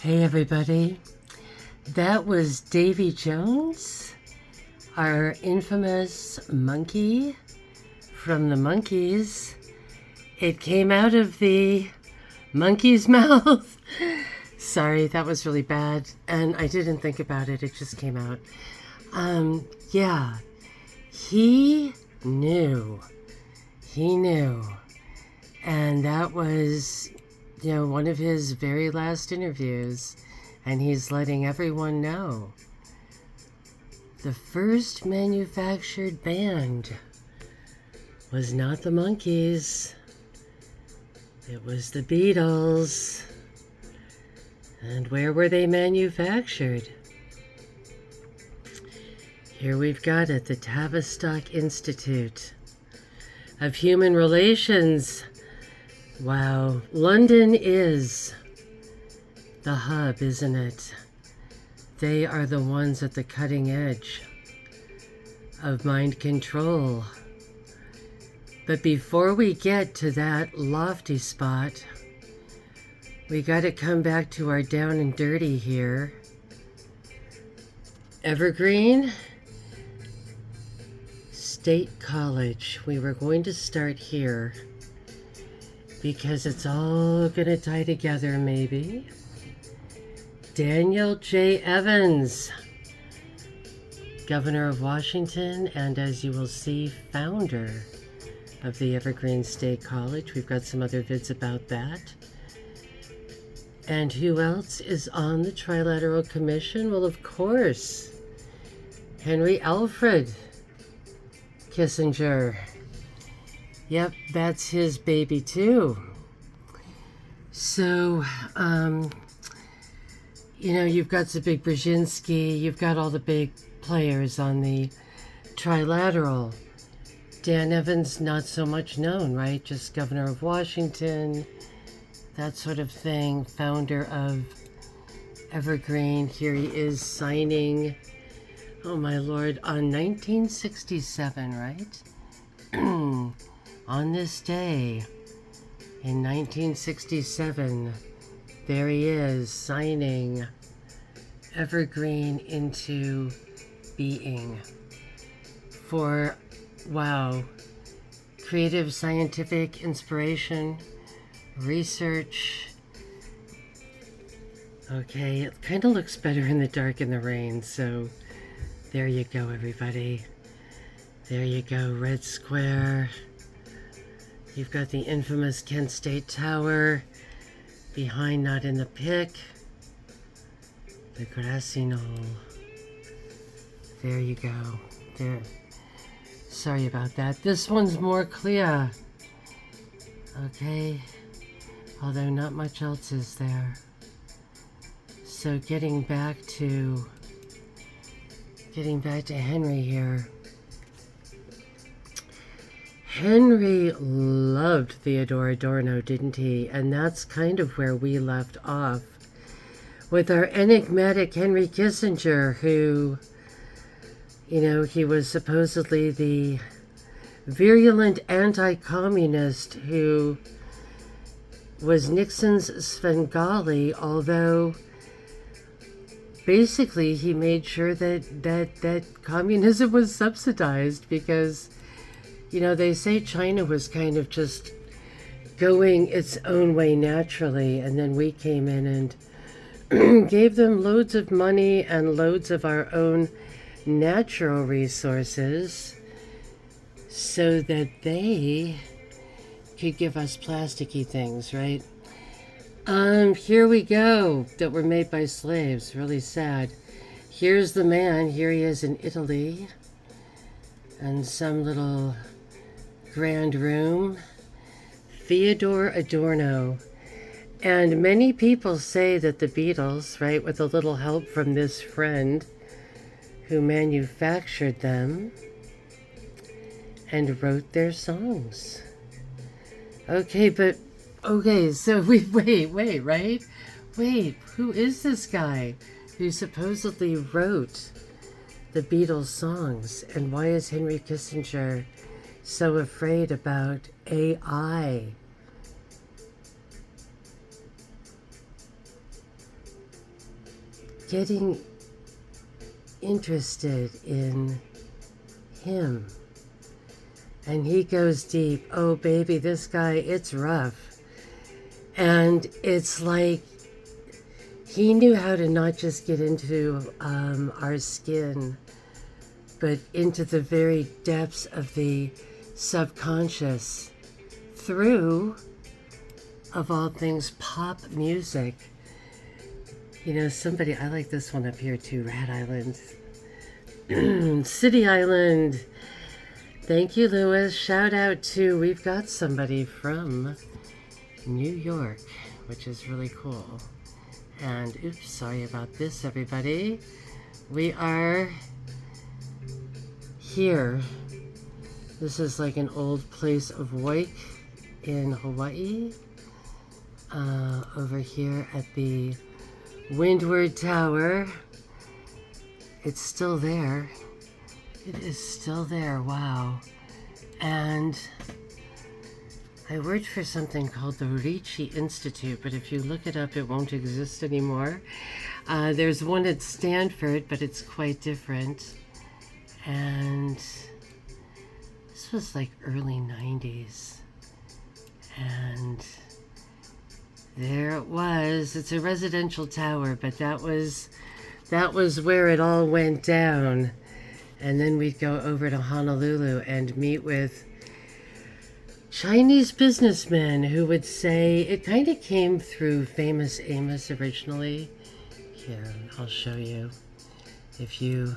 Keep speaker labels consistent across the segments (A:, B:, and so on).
A: Hey everybody, that was Davy Jones, our infamous monkey from the Monkees. It came out of the monkey's mouth. Sorry, that was really bad, and I didn't think about it, it just came out. Yeah, he knew, and that was one of his very last interviews, and he's letting everyone know. The first manufactured band was not the Monkees. It was the Beatles. And where were they manufactured? Here we've got it, the Tavistock Institute of Human Relations. Wow, London is the hub, isn't it? They are the ones at the cutting edge of mind control. But before we get to that lofty spot, we got to come back to our down and dirty here. Evergreen State College. We were going to start here, because it's all gonna tie together, maybe. Daniel J. Evans, Governor of Washington, and as you will see, founder of the Evergreen State College. We've got some other vids about that. And who else is on the Trilateral Commission? Well, of course, Henry Alfred Kissinger. Yep, that's his baby too. So, you've got Zbig Brzezinski, you've got all the big players on the Trilateral. Dan Evans, not so much known, right? Just Governor of Washington, that sort of thing, founder of Evergreen. Here he is signing, oh my Lord, on 1967, right? On this day, in 1967, there he is, signing Evergreen into being for, wow, creative scientific inspiration, research. Okay, it kind of looks better in the dark and the rain, so there you go, everybody. There you go, Red Square. You've got the infamous Kent State Tower behind, not in the pic. The grassy knoll. There you go. There. Sorry about that. This one's more clear. Okay. Although not much else is there. So getting back to Henry here. Henry loved Theodore Adorno, didn't he? And that's kind of where we left off with our enigmatic Henry Kissinger, who, he was supposedly the virulent anti-communist who was Nixon's Svengali, although basically he made sure that communism was subsidized, because they say China was kind of just going its own way naturally, and then we came in and gave them loads of money and loads of our own natural resources so that they could give us plasticky things, right? Here we go, that were made by slaves. Really sad. Here's the man. Here he is in Italy, and some little grand room. Theodore Adorno. And many people say that the Beatles, right, with a little help from this friend who manufactured them and wrote their songs. Okay, so wait, right? Wait, who is this guy who supposedly wrote the Beatles songs? And why is Henry Kissinger so afraid about AI? getting interested in him. And he goes deep. Oh, baby, this guy, it's rough. And it's like he knew how to not just get into our skin, but into the very depths of the subconscious through, of all things, pop music. You know, somebody, I like this one up here too, Rat Island. City Island. Thank you, Lewis. Shout out to, we've got somebody from New York, which is really cool. And oops, sorry about this, everybody. We are here. This is like an old place of Wake in Hawaii. Over here at the Windward Tower. It's still there. It is still there, wow. And I worked for something called the Ricci Institute, but if you look it up, it won't exist anymore. There's one at Stanford, but it's quite different. And this was like early 90s. And there it was. It's a residential tower, but that was where it all went down. And then we'd go over to Honolulu and meet with Chinese businessmen who would say, it kind of came through Famous Amos originally. Here, I'll show you. If you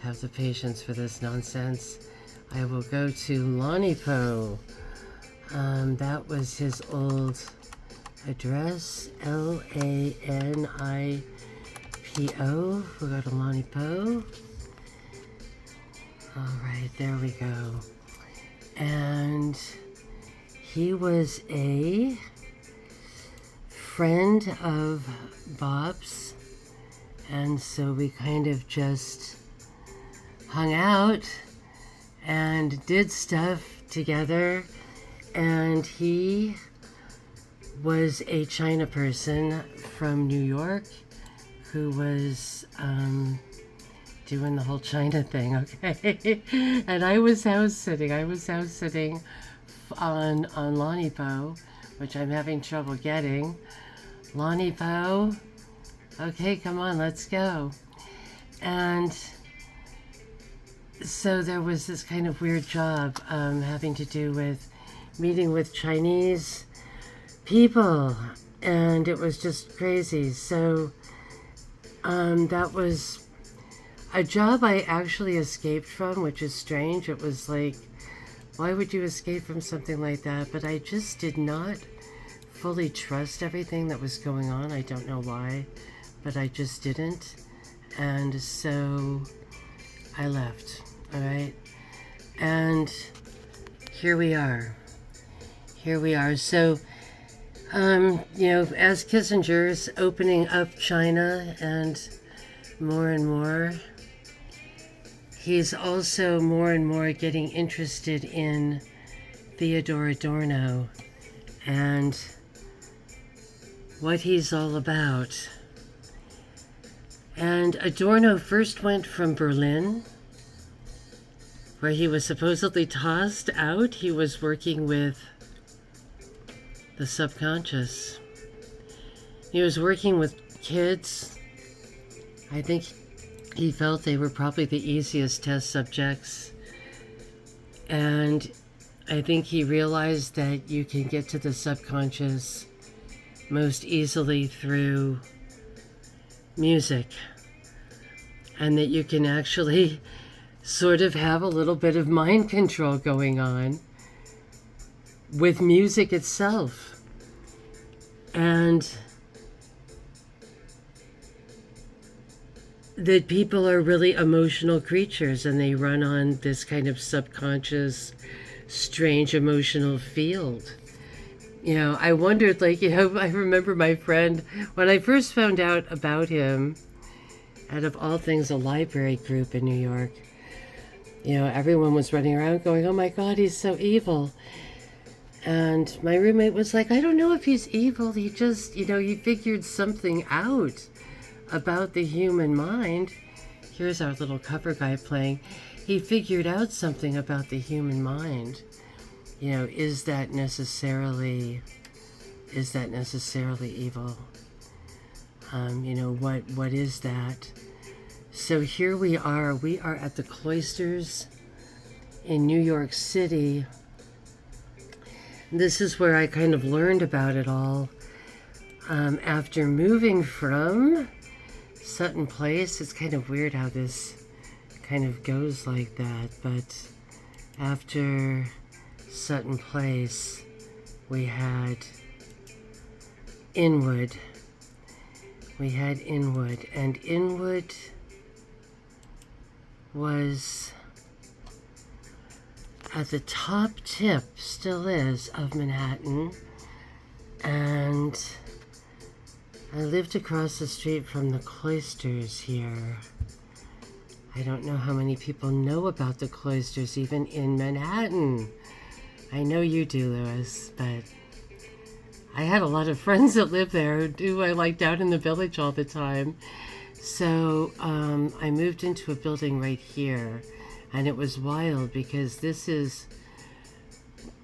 A: have the patience for this nonsense, I will go to Lanipo. That was his old address, Lanipo. We'll go to Lanipo. All right, there we go. And he was a friend of Bob's, and so we kind of just hung out and did stuff together. And he was a China person from New York who was doing the whole China thing, okay? And I was house sitting on Lanipo, which I'm having trouble getting. Lanipo, okay, come on, let's go. And so there was this kind of weird job having to do with meeting with Chinese people, and it was just crazy. So that was a job I actually escaped from, which is strange. It was like, why would you escape from something like that? But I just did not fully trust everything that was going on. I don't know why, but I just didn't. And so I left, all right? And here we are. So, as Kissinger's opening up China and more, he's also more and more getting interested in Theodore Adorno and what he's all about. And Adorno first went from Berlin, where he was supposedly tossed out. He was working with the subconscious. He was working with kids. I think he felt they were probably the easiest test subjects. And I think he realized that you can get to the subconscious most easily through music. And that you can actually sort of have a little bit of mind control going on with music itself. And that people are really emotional creatures, and they run on this kind of subconscious, strange emotional field. I wondered, I remember my friend, when I first found out about him, out of all things, a library group in New York, everyone was running around going, oh my God, he's so evil. And my roommate was like, I don't know if he's evil. He just, he figured something out about the human mind. Here's our little cover guy playing. He figured out something about the human mind. You know, is that necessarily evil? You know, what is that? So here we are at the cloisters in New York City. This is where I kind of learned about it all. After moving from Sutton Place, it's kind of weird how this kind of goes like that, but after Sutton Place, we had Inwood. And Inwood was at the top tip, still is, of Manhattan. And I lived across the street from the cloisters here. I don't know how many people know about the cloisters even in Manhattan. I know you do, Louis, but I had a lot of friends that lived there who I liked out in the village all the time. So I moved into a building right here, and it was wild because this is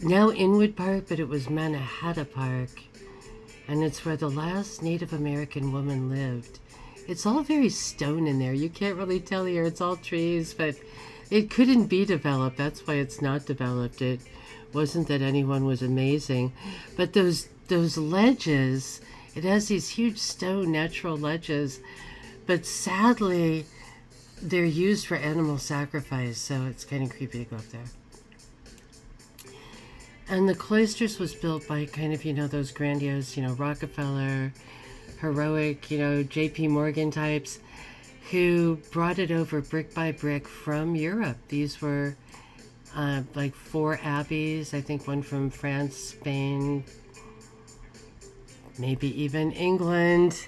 A: now Inwood Park, but it was Manhattan Park, and it's where the last Native American woman lived. It's all very stone in there. You can't really tell here. It's all trees, but it couldn't be developed. That's why it's not developed. It wasn't that anyone was amazing, but those ledges, it has these huge stone natural ledges, but sadly they're used for animal sacrifice, so it's kind of creepy to go up there. And the cloisters was built by kind of, you know, those grandiose, you know, Rockefeller, heroic, you know, J.P. Morgan types who brought it over brick by brick from Europe. These were like 4 abbeys, I think one from France, Spain, maybe even England,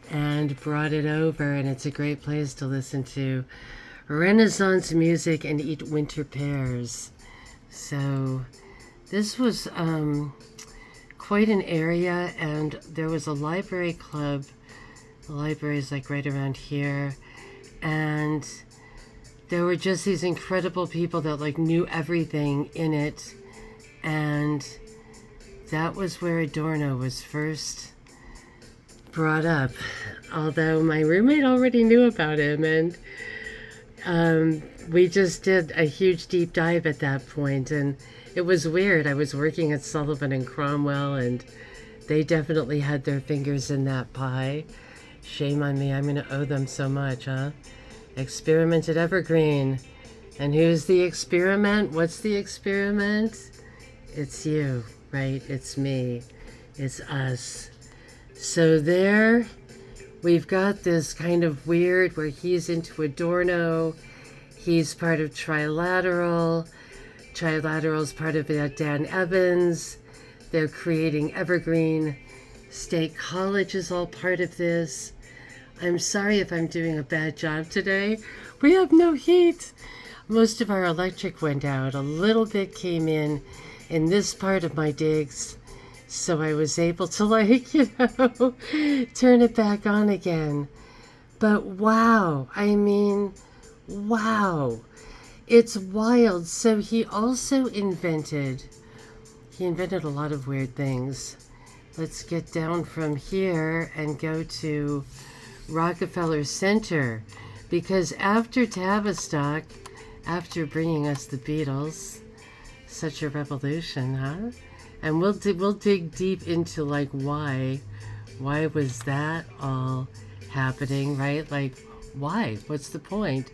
A: and brought it over. And it's a great place to listen to Renaissance music and eat winter pears. So this was quite an area, and there was a library club. The library is like right around here, and there were just these incredible people that like knew everything in it, and that was where Adorno was first brought up, although my roommate already knew about him, and we just did a huge deep dive at that point, and it was weird. I was working at Sullivan and Cromwell, and they definitely had their fingers in that pie. Shame on me. I'm going to owe them so much, huh? Experiment at Evergreen. And who's the experiment? What's the experiment? It's you, right? It's me. It's us. So there we've got this kind of weird where he's into Adorno. He's part of Trilateral. Trilateral's part of Dan Evans. They're creating Evergreen. State College is all part of this. I'm sorry if I'm doing a bad job today. We have no heat. Most of our electric went out. A little bit came in this part of my digs. So I was able to, like, you know, turn it back on again. But wow, I mean, wow. It's wild. So he also invented a lot of weird things. Let's get down from here and go to Rockefeller Center, because after Tavistock, after bringing us the Beatles, such a revolution, huh? And we'll dig deep into like why was that all happening, right? Like why? What's the point?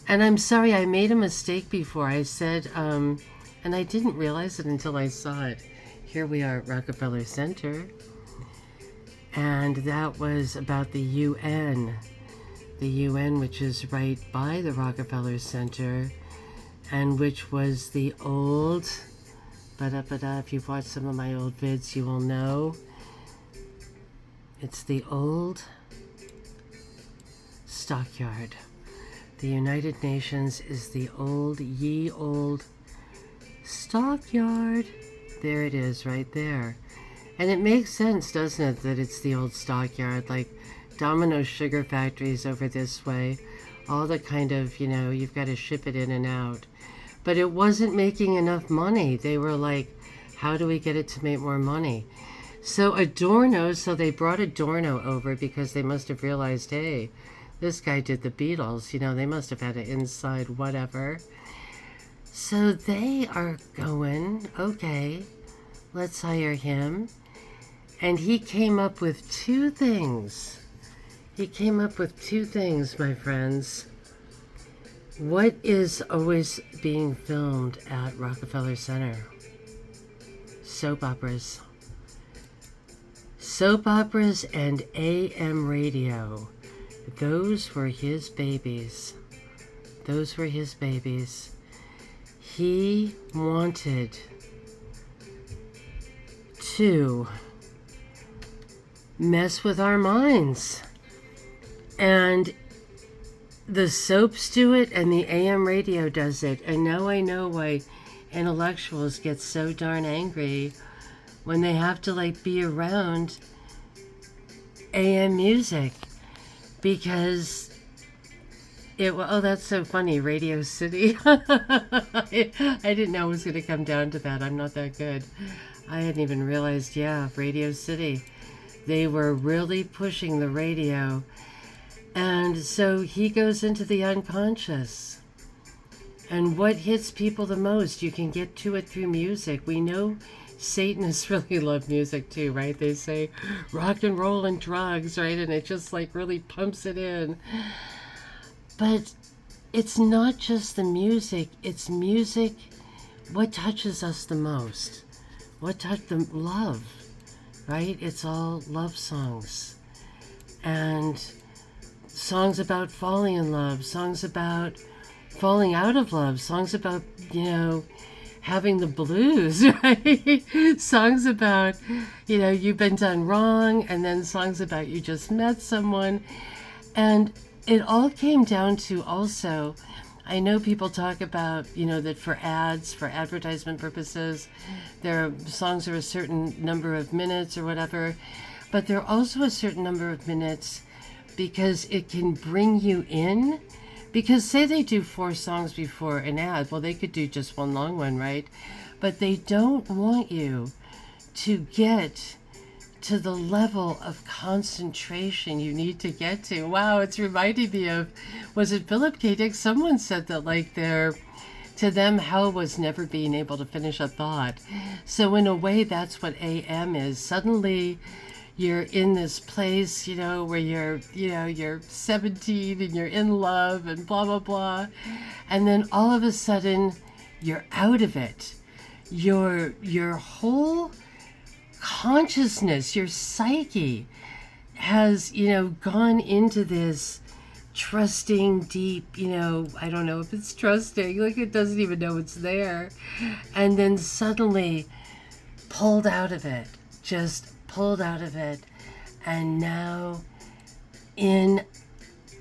A: And I'm sorry, I made a mistake before. I said, and I didn't realize it until I saw it. Here we are at Rockefeller Center. And that was about the UN. The UN, which is right by the Rockefeller Center, and which was the old, if you've watched some of my old vids, you will know. It's the old stockyard. The United Nations is the old, ye old stockyard. There it is, right there. And it makes sense, doesn't it, that it's the old stockyard? Like, Domino sugar factories over this way, all the kind of, you've got to ship it in and out. But it wasn't making enough money. They were like, how do we get it to make more money? So they brought Adorno over because they must have realized, hey, this guy did the Beatles. They must have had an inside whatever. So they are going, okay, let's hire him. And he came up with two things. My friends. What is always being filmed at Rockefeller Center? Soap operas. Soap operas and AM radio. Those were his babies. He wanted to mess with our minds. And the soaps do it and the AM radio does it. And now I know why intellectuals get so darn angry when they have to be around AM music. Because that's so funny, Radio City. I didn't know it was going to come down to that. I'm not that good. I hadn't even realized, Radio City. They were really pushing the radio. And so he goes into the unconscious. And what hits people the most? You can get to it through music. We know Satanists really love music too, right? They say rock and roll and drugs, right? And it just really pumps it in. But it's not just the music. It's music. What touches us the most? Love, right? It's all love songs. And songs about falling in love, songs about falling out of love, songs about, having the blues, right? Songs about, you've been done wrong, and then songs about you just met someone. And it all came down to also, I know people talk about, that for advertisement purposes, their songs are a certain number of minutes or whatever, but they're also a certain number of minutes because it can bring you in. Because say they do 4 songs before an ad, well, they could do just one long one, right? But they don't want you to get to the level of concentration you need to get to. Wow, it's reminding me of, was it Philip K. Dick? Someone said that to them, hell was never being able to finish a thought. So in a way, that's what AM is. Suddenly, you're in this place, where you're 17 and you're in love and blah, blah, blah. And then all of a sudden, you're out of it. Your whole consciousness, your psyche has, gone into this trusting deep, I don't know if it's trusting, it doesn't even know it's there. And then suddenly pulled out of it, and now in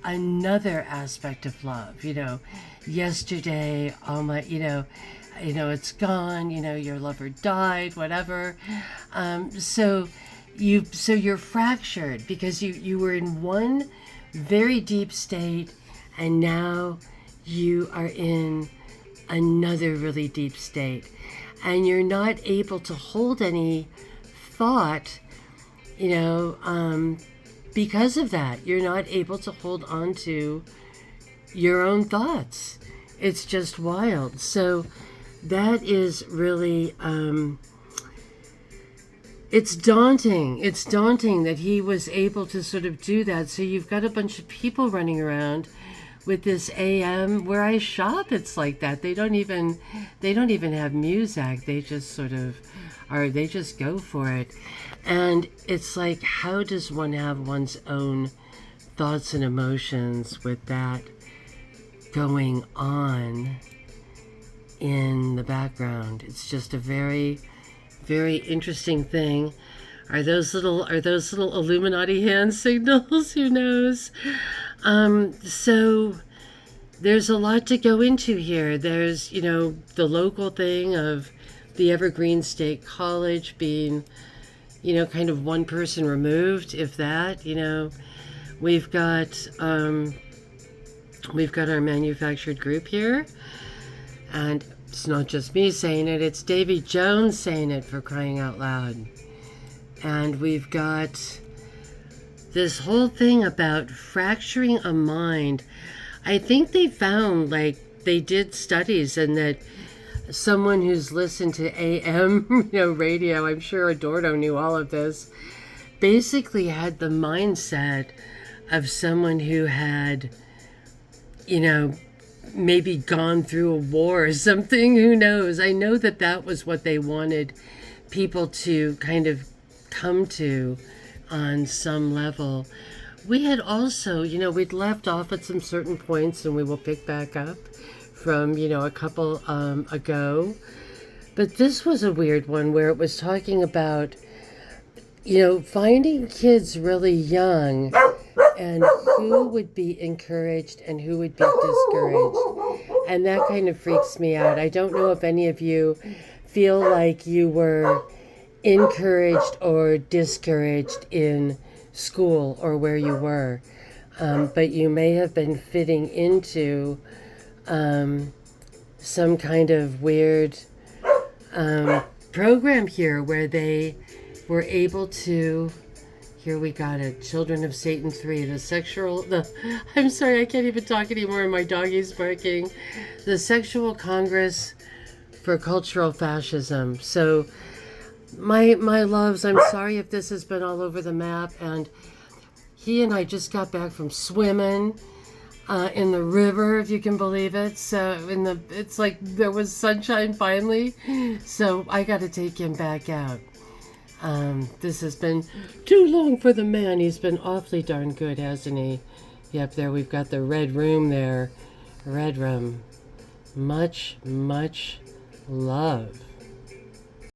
A: another aspect of love, yesterday, all my, it's gone, your lover died, whatever. So you're fractured because you were in one very deep state, and now you are in another really deep state, and you're not able to hold any thought, because of that. You're not able to hold on to your own thoughts. It's just wild. So that is really, it's daunting. It's daunting that he was able to sort of do that. So you've got a bunch of people running around with this AM. Where I shop, it's like that. They don't even have music. They just they just go for it. And it's like, how does one have one's own thoughts and emotions with that going on in the background? It's just a very, very interesting thing. Are those little Illuminati hand signals? Who knows? So there's a lot to go into here. There's, the local thing of the Evergreen State College being, kind of one person removed, if that, We've got our manufactured group here, and it's not just me saying it, it's Davy Jones saying it, for crying out loud. And we've got this whole thing about fracturing a mind. I think they found, like, they did studies, and that someone who's listened to AM, radio, I'm sure Adorno knew all of this, basically had the mindset of someone who had, maybe gone through a war or something. Who knows? I know that was what they wanted people to kind of come to on some level. We had also, we'd left off at some certain points, and we will pick back up from, a couple ago. But this was a weird one where it was talking about, finding kids really young and who would be encouraged and who would be discouraged. And that kind of freaks me out. I don't know if any of you feel like you were encouraged or discouraged in school or where you were. But you may have been fitting into some kind of weird program here where they were able to, here we got it, Children of Satan 3, I'm sorry, I can't even talk anymore, my doggy's barking. The Sexual Congress for Cultural Fascism. So, my loves, I'm sorry if this has been all over the map, and he and I just got back from swimming in the river, if you can believe it. So it's like there was sunshine finally, so I got to take him back out. This has been too long for the man. He's been awfully darn good, hasn't he? Yep, there we've got the red room there. Red room. Much, much love.